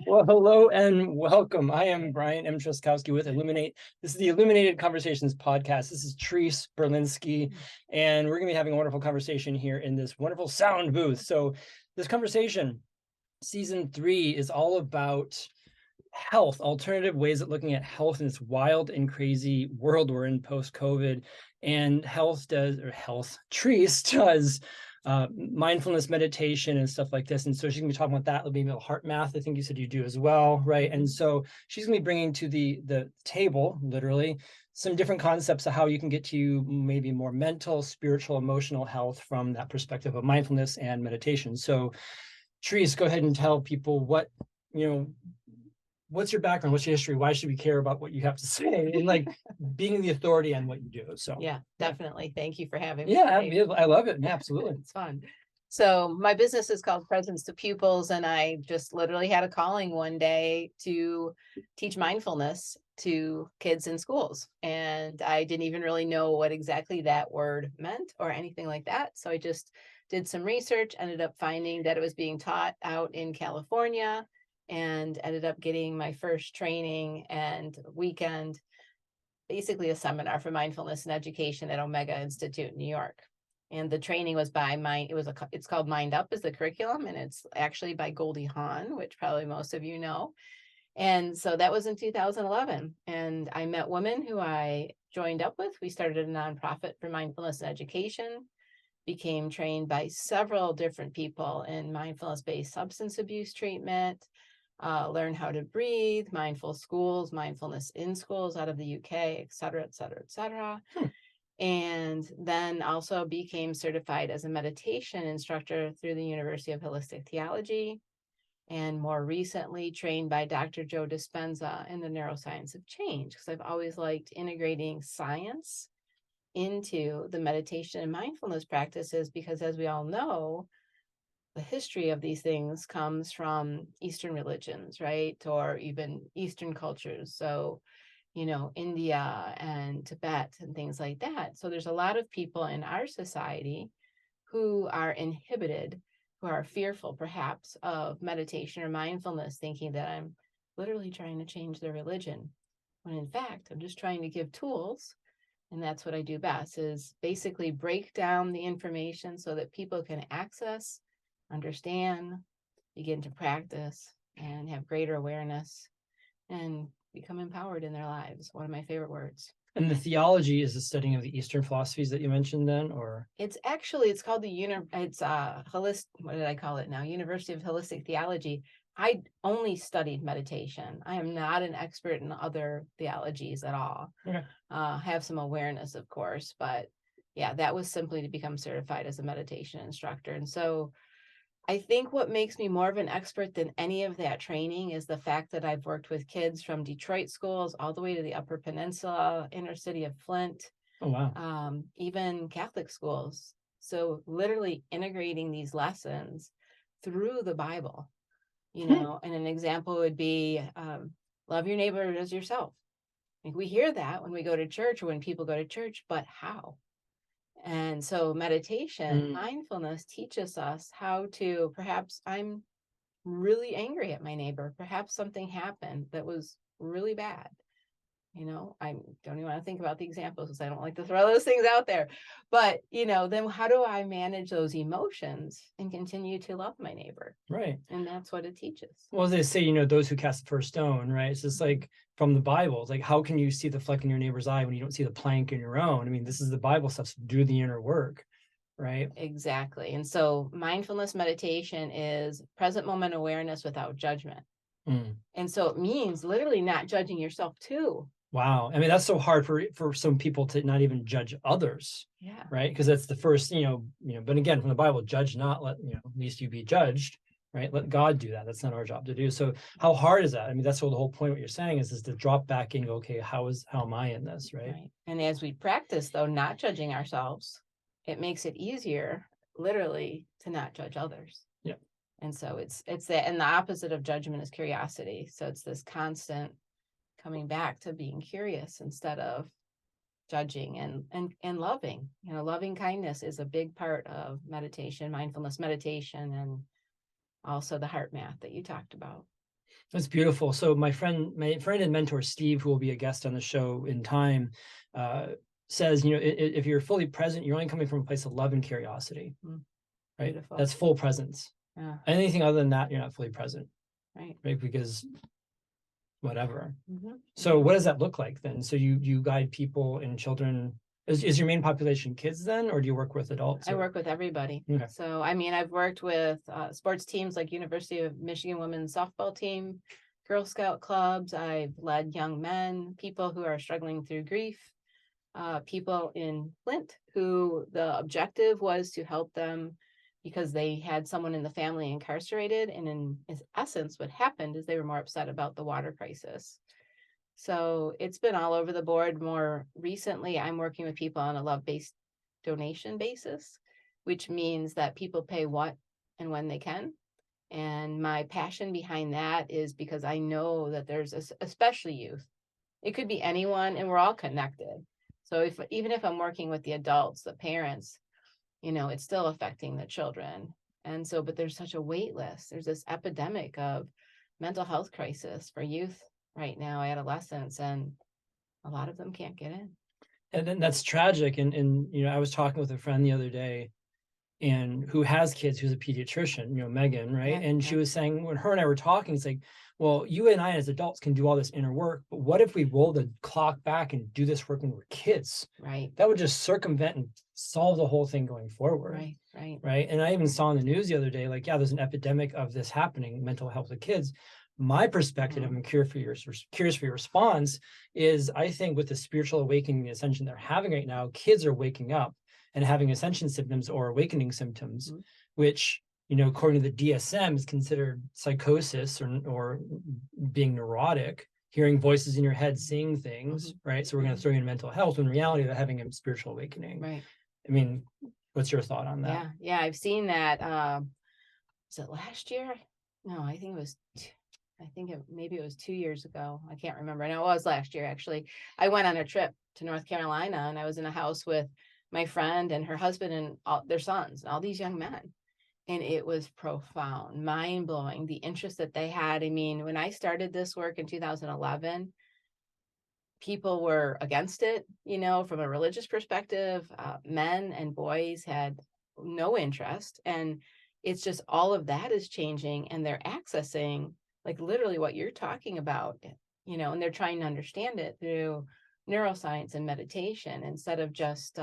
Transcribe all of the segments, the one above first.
Well, hello and welcome. I am Brian M. Truskowski with Illuminate. This is the Illuminated Conversations podcast. This is Trice Berlinski, and we're going to be having a wonderful conversation here in this wonderful sound booth. So this conversation, season 3, is all about health, alternative ways of looking at health in this wild and crazy world we're in post-COVID. And Trice does mindfulness meditation and stuff like this. And so she's going to be talking about that, maybe heart math. I think you said you do as well, right? And so she's going to be bringing to the table, literally, some different concepts of how you can get to maybe more mental, spiritual, emotional health from that perspective of mindfulness and meditation. So, Trice, go ahead and tell people what's your background? What's your history? Why should we care about what you have to say? And like being the authority on what you do. So yeah, definitely. Thank you for having me. Yeah, I love it. Yeah, absolutely. It's fun. So my business is called Presence to Pupils, and I just literally had a calling one day to teach mindfulness to kids in schools. And I didn't even really know what exactly that word meant or anything like that. So I just did some research, ended up finding that it was being taught out in California, and ended up getting my first training and weekend, basically a seminar for mindfulness and education at Omega Institute in New York. And the training was by it's called Mind Up is the curriculum, and it's actually by Goldie Hawn, which probably most of you know. And so that was in 2011. And I met women who I joined up with. We started a nonprofit for mindfulness and education, became trained by several different people in mindfulness-based substance abuse treatment, learn how to breathe, mindful schools, mindfulness in schools out of the UK, et cetera, et cetera, et cetera. And then also became certified as a meditation instructor through the University of Holistic Theology, and more recently trained by Dr. Joe Dispenza in the neuroscience of change, because I've always liked integrating science into the meditation and mindfulness practices, because as we all know, the history of these things comes from Eastern religions, right? Or even Eastern cultures. So, India and Tibet and things like that. So there's a lot of people in our society who are inhibited, who are fearful perhaps of meditation or mindfulness, thinking that I'm literally trying to change their religion, when in fact, I'm just trying to give tools. And that's what I do best, is basically break down the information so that people can access, understand, begin to practice, and have greater awareness and become empowered in their lives. One of my favorite words. And the theology is the studying of the Eastern philosophies that you mentioned then, or? It's called what did I call it now? University of Holistic Theology. I only studied meditation. I am not an expert in other theologies at all. Okay. Have some awareness, of course, but yeah, that was simply to become certified as a meditation instructor. And so I think what makes me more of an expert than any of that training is the fact that I've worked with kids from Detroit schools all the way to the Upper Peninsula, inner city of Flint. Oh, wow. Even Catholic schools. So literally integrating these lessons through the Bible, and an example would be love your neighbor as yourself. Like, we hear that when we go to church or when people go to church, but how? And so meditation, mindfulness teaches us how to, perhaps I'm really angry at my neighbor. Perhaps something happened that was really bad. I don't even want to think about the examples because I don't like to throw those things out there. But, then how do I manage those emotions and continue to love my neighbor? Right. And that's what it teaches. Well, they say, those who cast the first stone, right? It's just like from the Bible. It's like, how can you see the fleck in your neighbor's eye when you don't see the plank in your own? I mean, this is the Bible stuff. So do the inner work, right? Exactly. And so mindfulness meditation is present moment awareness without judgment. And so it means literally not judging yourself too. Wow. I mean, that's so hard for some people to not even judge others. Yeah. Right. Because that's the first, but again, from the Bible, judge not, least you be judged, right? Let God do that. That's not our job to do. So how hard is that? I mean, that's the whole point. What you're saying is to drop back and go, okay, how am I in this? Right. And as we practice, though, not judging ourselves, it makes it easier, literally, to not judge others. Yeah. And so it's that, and the opposite of judgment is curiosity. So it's this constant coming back to being curious instead of judging and loving. Loving kindness is a big part of meditation, mindfulness meditation, and also the heart math that you talked about. That's beautiful. So my friend and mentor, Steve, who will be a guest on the show in time, uh, says, if you're fully present, you're only coming from a place of love and curiosity, right? Beautiful. That's full presence. Yeah. Anything other than that, you're not fully present, Right. Because whatever. Mm-hmm. So what does that look like then? So you guide people and children. Is your main population kids then, or do you work with adults? I work with everybody. Okay. So, I mean, I've worked with sports teams like University of Michigan women's softball team, Girl Scout clubs. I've led young men, people who are struggling through grief, people in Flint who the objective was to help them because they had someone in the family incarcerated. And in essence, what happened is they were more upset about the water crisis. So it's been all over the board. More recently, I'm working with people on a love-based donation basis, which means that people pay what and when they can. And my passion behind that is because I know that there's especially youth. It could be anyone, and we're all connected. So even if I'm working with the adults, the parents, it's still affecting the children. And so, but there's such a wait list. There's this epidemic of mental health crisis for youth right now, adolescents, and a lot of them can't get in. And then that's tragic. And I was talking with a friend the other day, and who has kids, who's a pediatrician, Megan, right? Yeah, and she was saying, when her and I were talking, it's like, well, you and I as adults can do all this inner work, but what if we roll the clock back and do this work when we're kids? Right. That would just circumvent and solve the whole thing going forward. Right. And I even saw in the news the other day, like, yeah, there's an epidemic of this happening, mental health of kids. My perspective, I'm curious for your response, is I think with the spiritual awakening, the ascension they're having right now, kids are waking up and having ascension symptoms or awakening symptoms, which, according to the DSM, is considered psychosis or being neurotic, hearing voices in your head, seeing things, right? So we're going to throw you in mental health, when in reality they're having a spiritual awakening. Right. I mean, what's your thought on that? Yeah, I've seen that. Was it last year? No, I think it was. Maybe it was 2 years ago. I can't remember. No, it was last year actually. I went on a trip to North Carolina, and I was in a house with my friend and her husband and all their sons, and all these young men. And it was profound, mind blowing, the interest that they had. I mean, when I started this work in 2011, people were against it, from a religious perspective. Men and boys had no interest. And it's just all of that is changing, and they're accessing like literally what you're talking about, and they're trying to understand it through neuroscience and meditation instead of just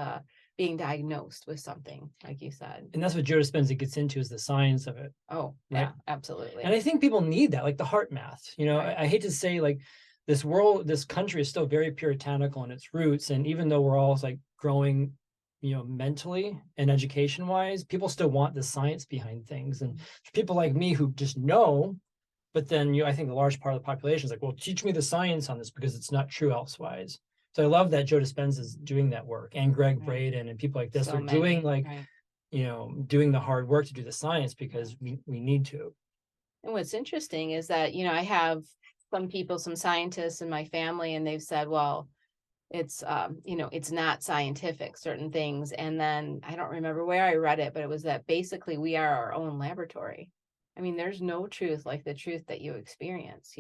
being diagnosed with something, like you said. And that's what Joe Dispenza gets into, is the science of it. Oh, right? Yeah, absolutely. And I think people need that, like the heart math. Right. I hate to say, like, this country is still very puritanical in its roots. And even though we're all like growing, mentally and education wise, people still want the science behind things. And people like me who just know, but then I think a large part of the population is like, well, teach me the science on this because it's not true elsewise. So I love that Joe Dispenza is doing that work, and Greg Braden and people like this are doing doing the hard work to do the science, because we need to. And what's interesting is that, I have some scientists in my family, and they've said, well, it's, it's not scientific, certain things. And then I don't remember where I read it, but it was that basically we are our own laboratory. I mean, there's no truth like the truth that you experience,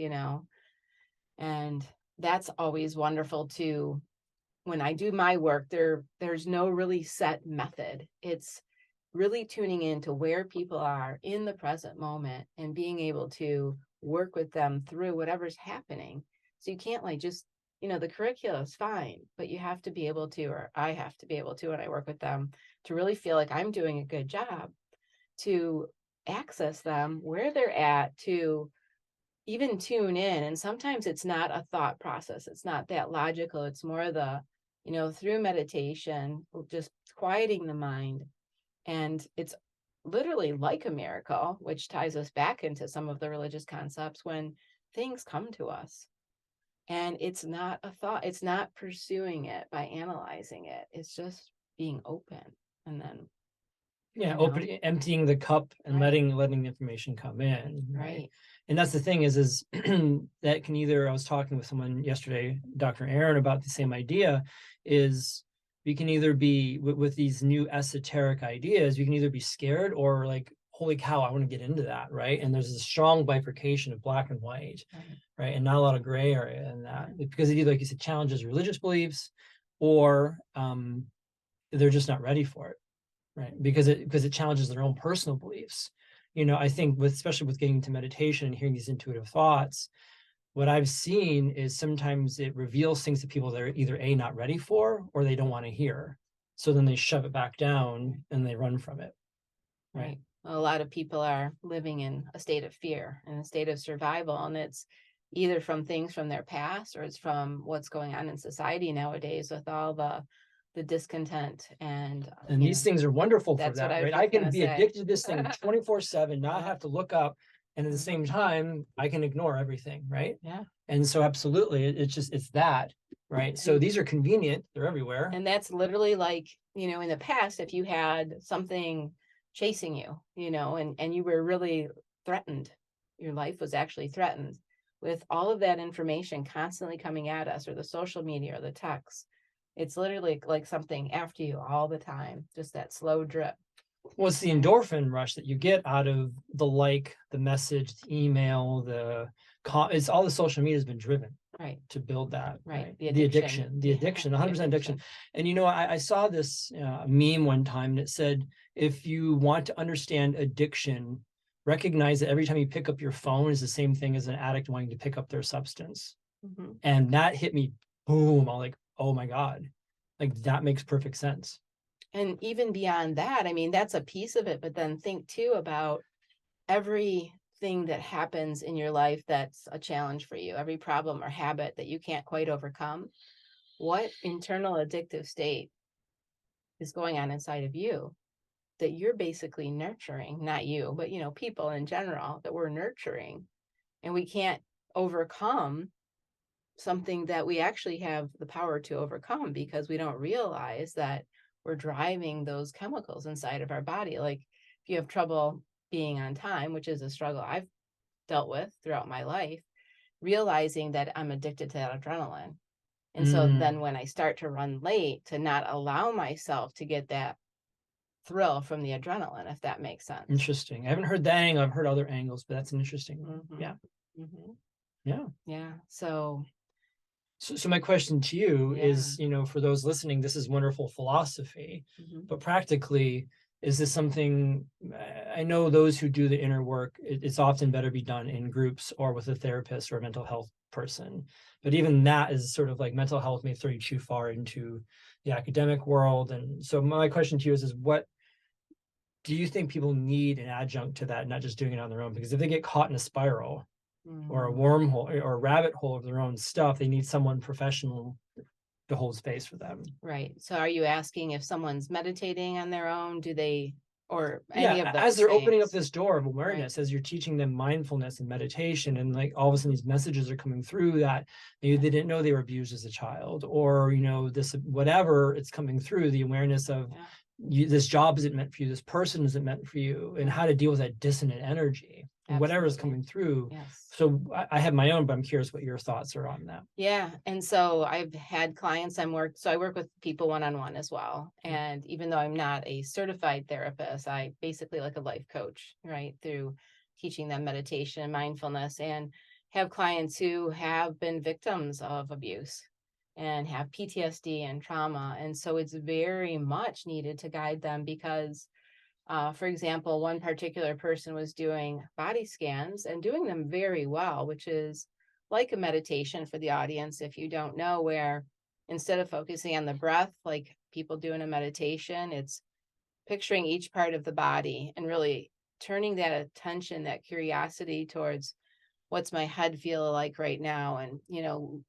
and that's always wonderful too. When I do my work, there's no really set method. It's really tuning into where people are in the present moment and being able to work with them through whatever's happening. So you can't just, the curriculum is fine, but you have to be able to, or I have to be able to, when I work with them, to really feel like I'm doing a good job to access them where they're at, to even tune in. And sometimes it's not a thought process. It's not that logical. It's more the, through meditation, just quieting the mind. And it's literally like a miracle, which ties us back into some of the religious concepts, when things come to us. And it's not a thought. It's not pursuing it by analyzing it. It's just being open. And then emptying the cup and letting the information come in. Right. And that's the thing is that can either, I was talking with someone yesterday, Dr. Aaron, about the same idea, is we can either be with these new esoteric ideas, we can either be scared or like holy cow, I want to get into that, right? And there's a strong bifurcation of black and white, right? And not a lot of gray area in that, because it either, like you said, challenges religious beliefs, or they're just not ready for it, right? Because it challenges their own personal beliefs. I think especially with getting into meditation and hearing these intuitive thoughts, what I've seen is sometimes it reveals things to people that are either A, not ready for, or they don't want to hear. So then they shove it back down and they run from it. Right. A lot of people are living in a state of fear and a state of survival, and it's either from things from their past, or it's from what's going on in society nowadays with all the discontent. And these things are wonderful for that's what that, I was right? I just can gonna be say. addicted to this thing 24/7, not have to look up, and at the same Mhm. time, I can ignore everything, right? Yeah. And so absolutely, it's that, right? So these are convenient, they're everywhere. And that's literally like, in the past, if you had something chasing you, and you were really threatened, your life was actually threatened, with all of that information constantly coming at us, or the social media or the texts, it's literally like something after you all the time, just that slow drip. Well, it's the endorphin rush that you get out of the message, the email, it's all the social media has been driven to build that, right? The addiction, 100% addiction. And I saw this meme one time, and it said, if you want to understand addiction, recognize that every time you pick up your phone is the same thing as an addict wanting to pick up their substance. And that hit me, boom. I'm like, oh my God, like that makes perfect sense. And even beyond that, I mean, that's a piece of it, but then think too about everything that happens in your life that's a challenge for you, every problem or habit that you can't quite overcome. What internal addictive state is going on inside of you that you're basically nurturing? Not you, but people in general that we're nurturing. And we can't overcome something that we actually have the power to overcome, because we don't realize that we're driving those chemicals inside of our body. Like if you have trouble being on time, which is a struggle I've dealt with throughout my life, realizing that I'm addicted to that adrenaline. And so then when I start to run late, to not allow myself to get that thrill from the adrenaline, if that makes sense. Interesting. I haven't heard that angle. I've heard other angles, but that's an interesting one. Yeah. Yeah. So my question to you is, for those listening, this is wonderful philosophy, but practically, is this something, I know those who do the inner work, it's often better be done in groups or with a therapist or a mental health person. But even that is sort of like mental health may throw you too far into the academic world. And so my question to you is what do you think people need an adjunct to that, not just doing it on their own? Because if they get caught in a spiral or a wormhole or a rabbit hole of their own stuff, they need someone professional to hold space for them. Right. So are you asking if someone's meditating on their own, do they, or any of those as they're opening up things? this door of awareness, as you're teaching them mindfulness and meditation, and like all of a sudden these messages are coming through that maybe they didn't know they were abused as a child, or this whatever, it's coming through the awareness of this job isn't meant for you, this person isn't meant for you, and how to deal with that dissonant energy. Whatever is coming through. So I have my own, but I'm curious what your thoughts are on that. Yeah. And so I've had clients I work with people one-on-one as well. And even though I'm not a certified therapist, I basically like a life coach, right? Through teaching them meditation and mindfulness, and have clients who have been victims of abuse and have PTSD and trauma. And so it's very much needed to guide them, because for example, one particular person was doing body scans and doing them very well, which is like a meditation for the audience, if you don't know, where instead of focusing on the breath, like people do in a meditation, it's picturing each part of the body and really turning that attention, that curiosity towards what's my head feel like right now. And,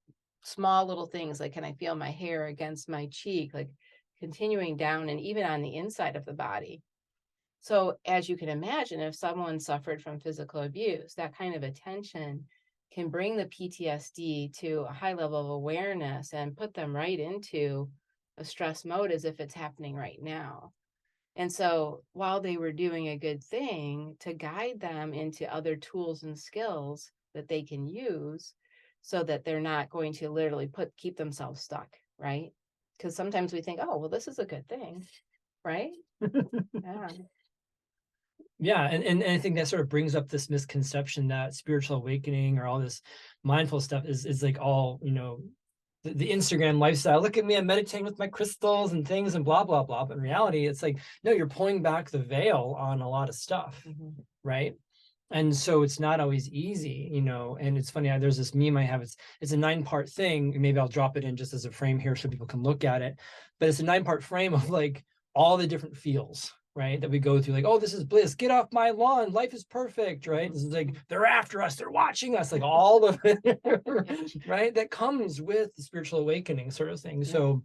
small little things like, can I feel my hair against my cheek? Like continuing down and even on the inside of the body. So as you can imagine, if someone suffered from physical abuse, that kind of attention can bring the PTSD to a high level of awareness and put them right into a stress mode as if it's happening right now. And so while they were doing a good thing, to guide them into other tools and skills that they can use so that they're not going to literally keep themselves stuck, right? Because sometimes we think, oh, well, this is a good thing, right? Yeah. Yeah, and I think that sort of brings up this misconception that spiritual awakening or all this mindful stuff is like all, the Instagram lifestyle. Look at me, I'm meditating with my crystals and things and blah, blah, blah. But in reality, it's like, no, you're pulling back the veil on a lot of stuff, right? And so it's not always easy, and it's funny, there's this meme I have, it's a 9-part thing, and maybe I'll drop it in just as a frame here so people can look at it, but it's a 9-part frame of like all the different feels, right, that we go through, like, oh, this is bliss, get off my lawn, life is perfect, right? This is like, they're after us, they're watching us, like all of it, right, that comes with the spiritual awakening sort of thing. So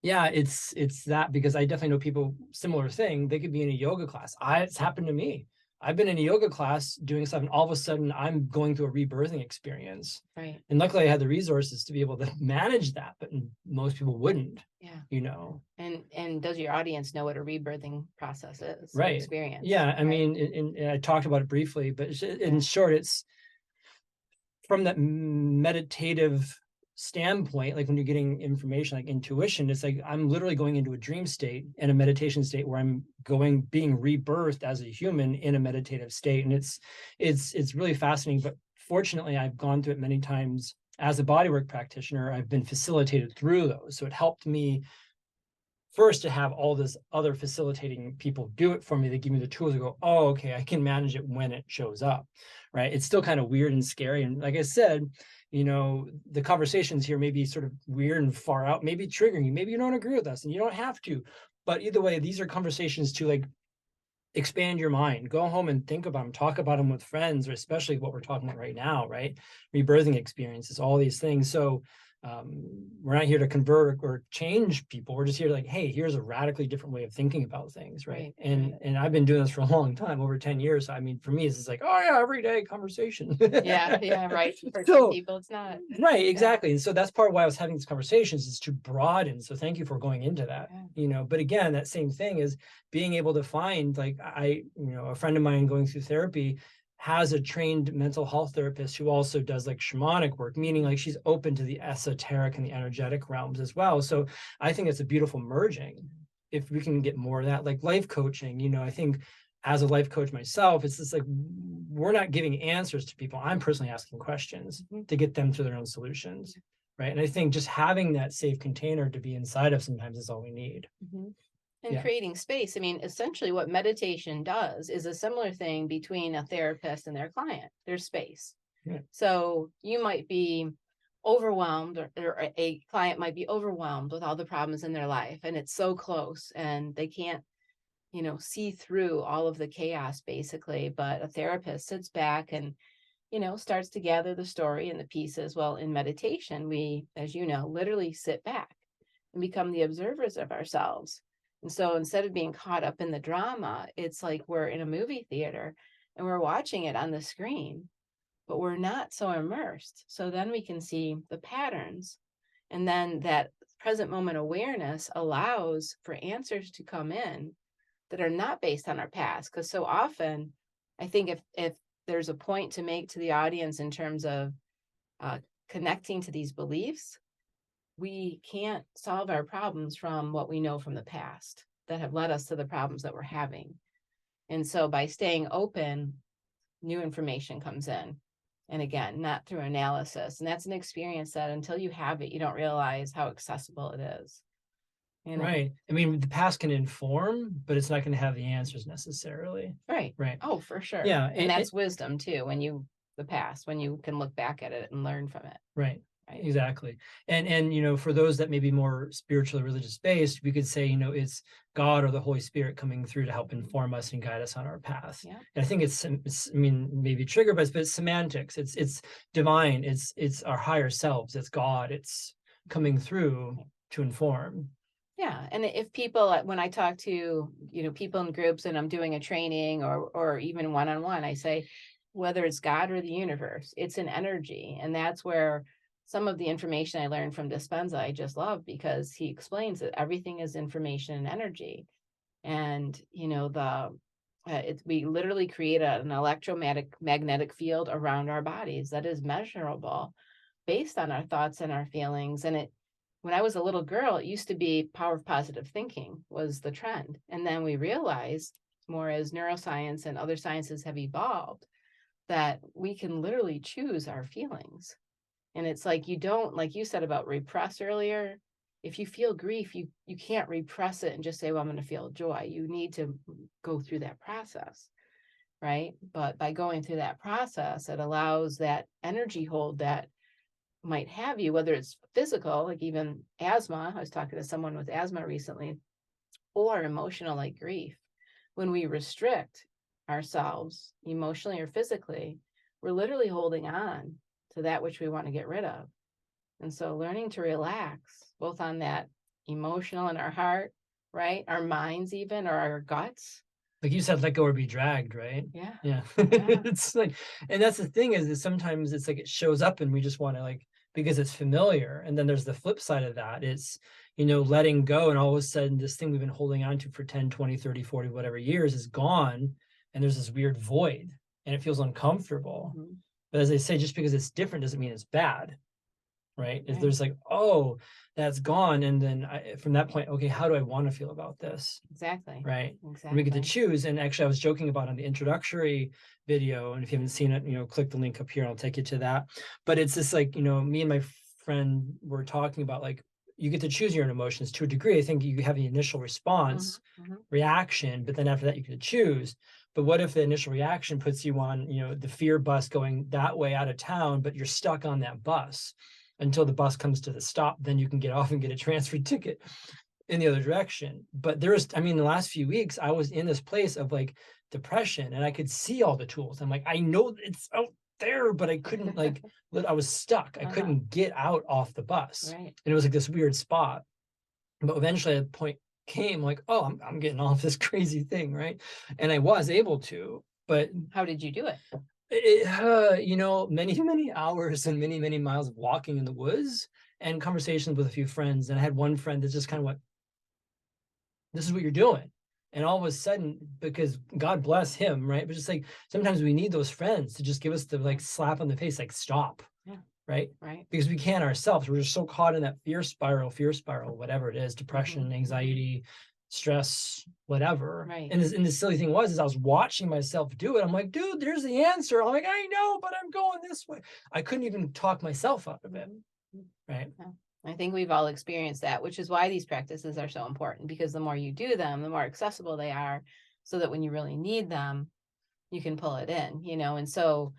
yeah, it's that, because I definitely know people, similar thing, they could be in a yoga class. It's happened to me. I've been in a yoga class doing stuff, and all of a sudden I'm going through a rebirthing experience. Right. And luckily I had the resources to be able to manage that, but most people wouldn't. Yeah. And does your audience know what a rebirthing process is? Right. Experience. Yeah. I right? mean, and I talked about it briefly, but in short, it's from that meditative standpoint, like when you're getting information like intuition, it's like I'm literally going into a dream state and a meditation state where I'm being rebirthed as a human in a meditative state. And it's really fascinating. But fortunately, I've gone through it many times as a bodywork practitioner. I've been facilitated through those. So it helped me first to have all this other facilitating people do it for me. They give me the tools to go, oh, okay, I can manage it when it shows up, right? It's still kind of weird and scary. And like I said, the conversations here may be sort of weird and far out, maybe triggering you. Maybe you don't agree with us and you don't have to. But either way, these are conversations to like expand your mind, go home and think about them, talk about them with friends, or especially what we're talking about right now, right? Rebirthing experiences, all these things. So we're not here to convert or change people. We're just here to like, hey, here's a radically different way of thinking about things, right? And I've been doing this for a long time, over 10 years. So, I mean, for me, it's like, oh yeah, everyday conversation. yeah, right. For So, some people, it's not. Right, exactly. And so that's part of why I was having these conversations, is to broaden. So thank you for going into that. But again, that same thing is being able to find, like, a friend of mine going through therapy has a trained mental health therapist who also does like shamanic work, meaning like she's open to the esoteric and the energetic realms as well. So I think it's a beautiful merging if we can get more of that, like life coaching. I think as a life coach myself, it's just like, we're not giving answers to people. I'm personally asking questions to get them to their own solutions. Right. And I think just having that safe container to be inside of sometimes is all we need. And creating space. I mean, essentially what meditation does is a similar thing between a therapist and their client. There's space. So you might be overwhelmed, or a client might be overwhelmed with all the problems in their life, and it's so close and they can't see through all of the chaos basically. But a therapist sits back and starts to gather the story and the pieces. Well, in meditation, we, as you know, literally sit back and become the observers of ourselves. And so instead of being caught up in the drama, it's like we're in a movie theater and we're watching it on the screen, but we're not so immersed. So then we can see the patterns. And then that present moment awareness allows for answers to come in that are not based on our past. Because so often, I think if there's a point to make to the audience in terms of connecting to these beliefs, we can't solve our problems from what we know from the past that have led us to the problems that we're having. And so by staying open, new information comes in. And again, not through analysis. And that's an experience that until you have it, you don't realize how accessible it is. Right. I mean, the past can inform, but it's not going to have the answers necessarily. Right. Right. Oh, for sure. Yeah. And that's wisdom too, when you can look back at it and learn from it. Right. Exactly. And for those that may be more spiritually religious based, we could say, it's God or the Holy Spirit coming through to help inform us and guide us on our path. And I think it's I mean, maybe triggered, but it's semantics. It's divine. It's our higher selves. It's God. It's coming through to inform. Yeah. And if people, when I talk to, people in groups and I'm doing a training or even one-on-one, I say, whether it's God or the universe, it's an energy. And that's where some of the information I learned from Dispenza, I just love, because he explains that everything is information and energy. And, we literally create an electromagnetic field around our bodies that is measurable based on our thoughts and our feelings. And when I was a little girl, it used to be power of positive thinking was the trend. And then we realized more as neuroscience and other sciences have evolved, that we can literally choose our feelings. And it's like, you don't, like you said about repress earlier, if you feel grief, you can't repress it and just say, well, I'm going to feel joy. You need to go through that process, right? But by going through that process, it allows that energy hold that might have you, whether it's physical, like even asthma. I was talking to someone with asthma recently, or emotional, like grief. When we restrict ourselves emotionally or physically, we're literally holding on to that which we want to get rid of. And so learning to relax, both on that emotional in our heart, right? Our minds even, or our guts. Like you said, let go or be dragged, right? Yeah. Yeah. Yeah. It's like, and that's the thing is that sometimes it's like it shows up and we just want to like, because it's familiar. And then there's the flip side of that. It's, letting go. And all of a sudden, this thing we've been holding on to for 10, 20, 30, 40, whatever years is gone. And there's this weird void and it feels uncomfortable. Mhm. But as they say, just because it's different doesn't mean it's bad. Right. If Right. there's like, oh, that's gone. And then from that point, okay, how do I want to feel about this? Exactly. Right. And Exactly. we get to choose. And actually, I was joking about on the introductory video. And if you haven't seen it, click the link up here. I'll take you to that. But it's just like, me and my friend were talking about like, you get to choose your own emotions to a degree. I think you have the initial response, reaction, but then after that, you can choose. But what if the initial reaction puts you on, the fear bus going that way out of town, but you're stuck on that bus until the bus comes to the stop? Then you can get off and get a transfer ticket in the other direction. But the last few weeks, I was in this place of like depression and I could see all the tools. I'm like, I know it's out there, but I couldn't like, I was stuck. I couldn't get out off the bus. Right. And it was like this weird spot. But eventually a point came like, oh, I'm getting off this crazy thing. Right. And I was able to, but how did you do it? Many hours and many miles of walking in the woods and conversations with a few friends. And I had one friend that just kind of went, this is what you're doing. And all of a sudden, because God bless him, right? But just like sometimes we need those friends to just give us the like slap on the face, like stop. Yeah. Right. Right. Because we can't ourselves. We're just so caught in that fear spiral, whatever it is, depression, anxiety, stress, whatever. Right. And the silly thing was, I was watching myself do it. I'm like, dude, there's the answer. I'm like, I know, but I'm going this way. I couldn't even talk myself out of it. Right. Yeah. I think we've all experienced that, which is why these practices are so important, because the more you do them, the more accessible they are, so that when you really need them, you can pull it in, And so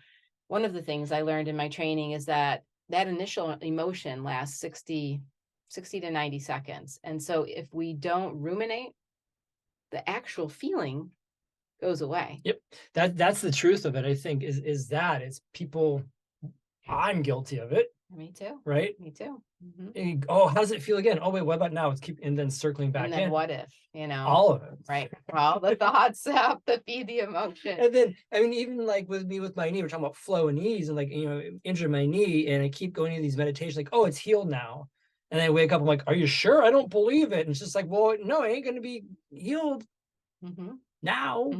one of the things I learned in my training is that initial emotion lasts 60 to 90 seconds. And so if we don't ruminate, the actual feeling goes away. Yep. That's the truth of it, I think, is that it's people, I'm guilty of it. Me too. Right. Me too. Oh, how does it feel again? Oh, wait, what about now? It's and then circling back and then in. What if, all of it. Right. All the thoughts have to feed the emotion. And then, even like with me with my knee, we're talking about flow and knees and like, injured my knee and I keep going into these meditations like, oh, it's healed now. And I wake up, I'm like, are you sure? I don't believe it. And it's just like, well, no, it ain't going to be healed now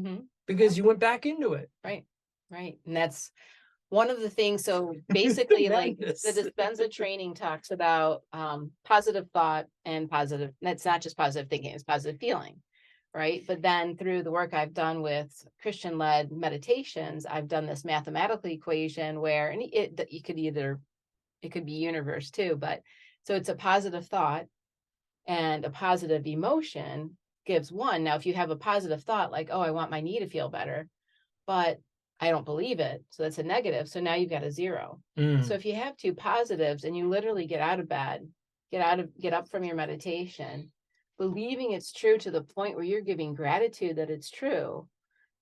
because you went back into it. Right. Right. And that's one of the things. So basically, like the Dispenza training talks about positive thought and positive. That's not just positive thinking; it's positive feeling, right? But then through the work I've done with Christian-led meditations, I've done this mathematical equation where, and it could be universe too, but so it's a positive thought and a positive emotion gives one. Now, if you have a positive thought like, oh, I want my knee to feel better, but I don't believe it, so that's a negative. So now you've got a 0. So if you have two positives and you literally get out of bed, get up from your meditation, believing it's true to the point where you're giving gratitude that it's true,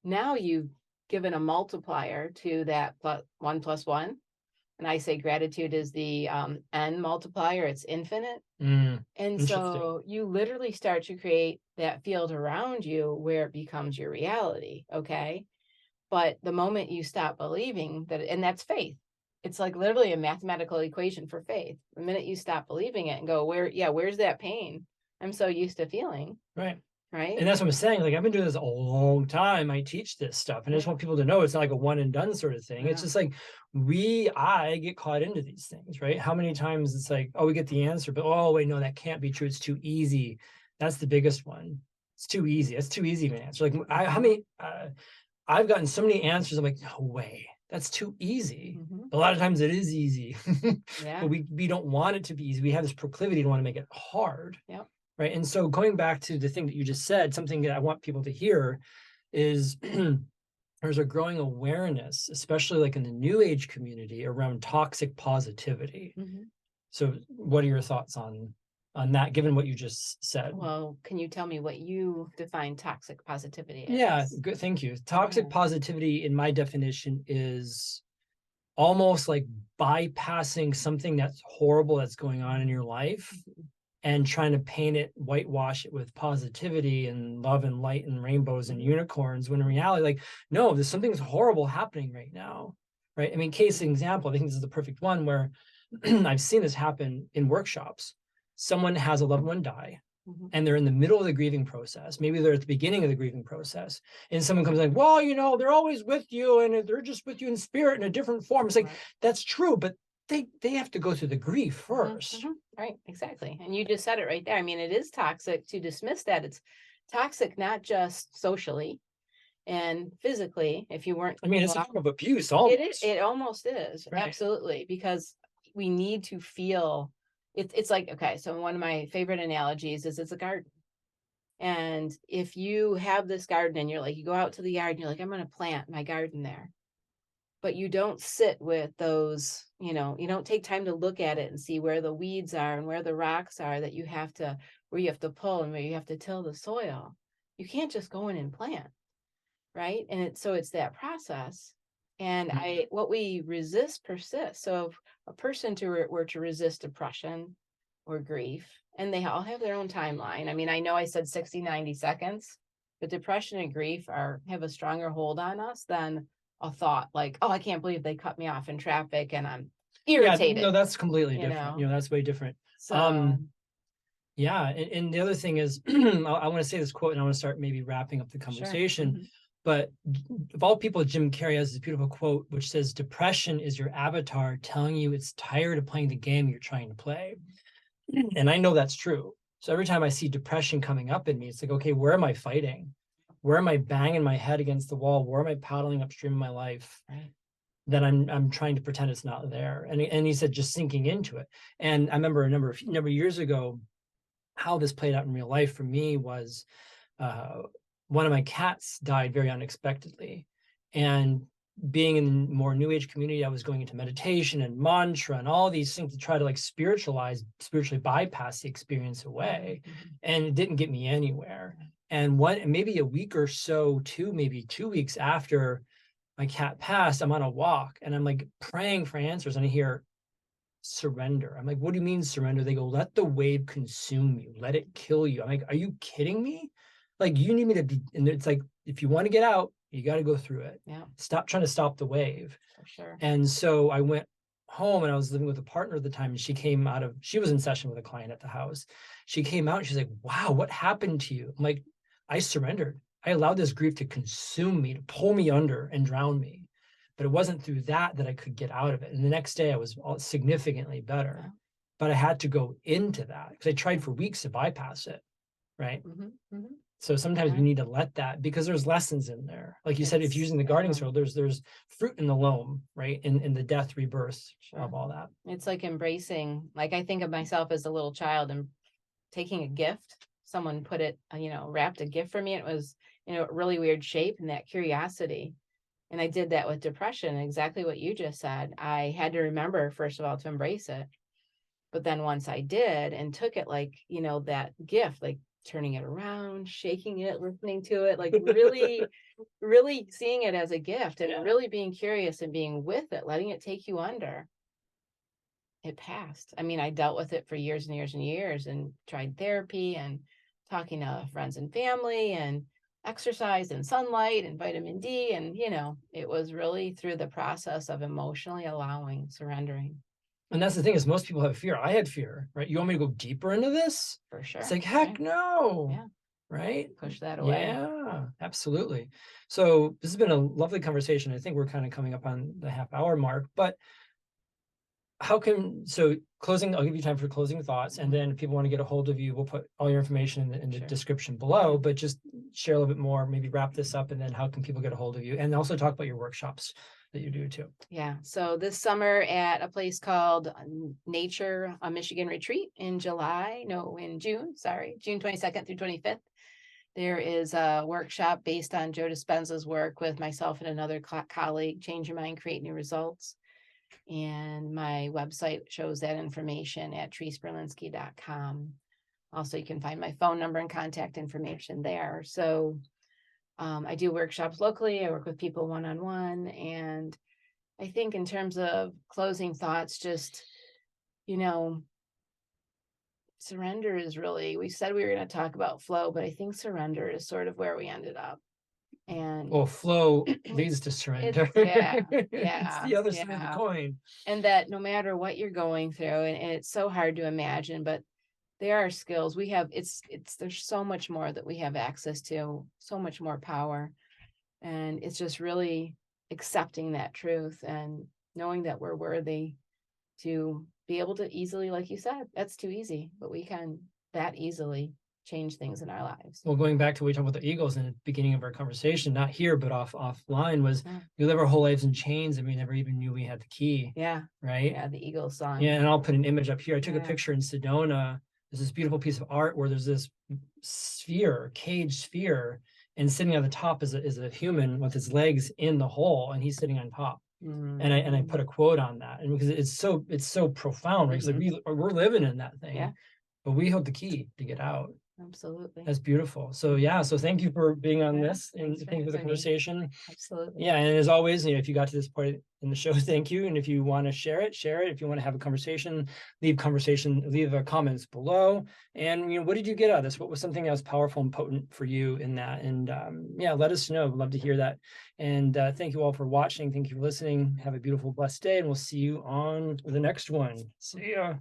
now you've given a multiplier to that 1 + 1. And I say gratitude is the n multiplier, it's infinite. And so you literally start to create that field around you where it becomes your reality. Okay. But the moment you stop believing that, and that's faith, it's like literally a mathematical equation for faith. The minute you stop believing it and go, where's that pain I'm so used to feeling? Right. Right. And that's what I'm saying. Like, I've been doing this a long time. I teach this stuff and I just want people to know it's not like a one and done sort of thing. Yeah. It's just like I get caught into these things, right? How many times it's like, oh, we get the answer, but oh, wait, no, that can't be true. It's too easy. That's the biggest one. it's too easy. It's too easy of an answer. Like how many, I've gotten so many answers. I'm like, no way, that's too easy. A lot of times it is easy, Yeah. but we don't want it to be easy. We have this proclivity to want to make it hard. Yeah. Right. And so going back to the thing that you just said, something that I want people to hear is there's a growing awareness, especially like in the new age community, around toxic positivity. So what are your thoughts on that, given what you just said? Well, can you tell me what you define toxic positivity as? Yeah, good. Thank you. Toxic positivity, in my definition, is almost like bypassing something that's horrible that's going on in your life and trying to paint it, whitewash it with positivity and love and light and rainbows and unicorns, when in reality, like, no, there's something's horrible happening right now, right? I mean, case example, I think this is the perfect one where I've seen this happen in workshops. Someone has a loved one die, and they're in the middle of the grieving process. Maybe they're at the beginning of the grieving process, and someone comes like, well, they're always with you, and they're just with you in spirit in a different form. It's like, that's true, but they have to go through the grief first. Right, exactly. And you just said it right there. I mean, it is toxic to dismiss that. It's toxic not just socially and physically. If you weren't, I mean, it's a form of abuse. Almost. It almost is. Right. Absolutely, because we need to feel. It's like, okay, so one of my favorite analogies is it's a garden. And if you have this garden and you're like, you go out to the yard and you're like, I'm going to plant my garden there. But you don't sit with those, you don't take time to look at it and see where the weeds are and where the rocks are where you have to pull and where you have to till the soil. You can't just go in and plant. Right. And it's that process. And what we resist persists. So if a person were to resist depression or grief, and they all have their own timeline. I mean, I know I said 60, 90 seconds, but depression and grief have a stronger hold on us than a thought like, oh, I can't believe they cut me off in traffic and I'm irritated. Yeah, no, that's completely different. That's way different. So, yeah. And the other thing is, I want to say this quote and I want to start maybe wrapping up the conversation. Sure. But of all people, Jim Carrey has this beautiful quote, which says, depression is your avatar telling you it's tired of playing the game you're trying to play. And I know that's true. So every time I see depression coming up in me, it's like, okay, where am I fighting? Where am I banging my head against the wall? Where am I paddling upstream in my life? Right. That I'm trying to pretend it's not there. And he said, just sinking into it. And I remember a number of years ago, how this played out in real life for me was one of my cats died very unexpectedly. And being in the more new age community, I was going into meditation and mantra and all these things to try to like spiritually bypass the experience away. And it didn't get me anywhere. And maybe a week or so, maybe 2 weeks after my cat passed, I'm on a walk and I'm like praying for answers, and I hear surrender. I'm like, what do you mean surrender? They go, let the wave consume you, let it kill you. I'm like, are you kidding me? Like, you need me to be, and it's like, if you want to get out, you got to go through it. Yeah. Stop trying to stop the wave. For sure. And so I went home, and I was living with a partner at the time, and she was in session with a client at the house. She came out and she's like, wow, what happened to you? I'm like, I surrendered. I allowed this grief to consume me, to pull me under and drown me. But it wasn't through that I could get out of it. And the next day I was significantly better. Yeah. But I had to go into that because I tried for weeks to bypass it. Right. So sometimes we need to let that, because there's lessons in there. Like you said, if you're using the gardening soil, there's fruit in the loam, right? In the death rebirth of all that. It's like embracing, like I think of myself as a little child and taking a gift. Someone put it, wrapped a gift for me. It was, a really weird shape, and that curiosity. And I did that with depression, exactly what you just said. I had to remember, first of all, to embrace it. But then once I did and took it like, that gift, like turning it around, shaking it, listening to it, like really, really seeing it as a gift and really being curious and being with it, letting it take you under. It passed. I mean, I dealt with it for years and years and years and tried therapy and talking to friends and family and exercise and sunlight and vitamin D. And, it was really through the process of emotionally allowing, surrendering. And that's the thing, is most people have fear. I had fear, right? You want me to go deeper into this? For sure. It's like, heck no. Yeah. Right? Push that away. Yeah, absolutely. So this has been a lovely conversation. I think we're kind of coming up on the half-hour mark, but how can, so closing, I'll give you time for closing thoughts, and then if people want to get a hold of you, we'll put all your information in the Sure. description below, but just share a little bit more, maybe wrap this up, and then how can people get a hold of you? And also talk about your workshops that you do too. Yeah. So this summer at a place called Nature, a Michigan Retreat in June, June 22nd through 25th. There is a workshop based on Joe Dispenza's work with myself and another colleague, Change Your Mind, Create New Results. And my website shows that information at triceberlinski.com. Also, you can find my phone number and contact information there. So I do workshops locally. I work with people one-on-one. And I think in terms of closing thoughts, just, surrender is really, we said we were going to talk about flow, but I think surrender is sort of where we ended up. And well, flow leads to surrender. It's the other side of the coin. And that no matter what you're going through, and it's so hard to imagine, but there are skills we have. There's so much more that we have access to, so much more power. And it's just really accepting that truth and knowing that we're worthy to be able to easily, like you said, that's too easy, but we can that easily change things in our lives. Well, going back to what we talked about the eagles in the beginning of our conversation, not here, but offline, was we live our whole lives in chains and we never even knew we had the key. Yeah. Right. Yeah. The eagle song. Yeah. And I'll put an image up here. I took a picture in Sedona. There's this beautiful piece of art where there's this cage sphere, and sitting on the top is a human with his legs in the hole, and he's sitting on top. And I put a quote on that, and because it's so profound, right? Because we're living in that thing, but we hold the key to get out. Absolutely. That's beautiful. So yeah, so thank you for being on this, and thank you for the conversation. Absolutely. Yeah, and as always, if you got to this point in the show, thank you. And if you want to share it. If you want to have a conversation, leave comments below. And what did you get out of this? What was something that was powerful and potent for you in that? And let us know. I'd love to hear that. And thank you all for watching. Thank you for listening. Have a beautiful, blessed day, and we'll see you on the next one. See ya.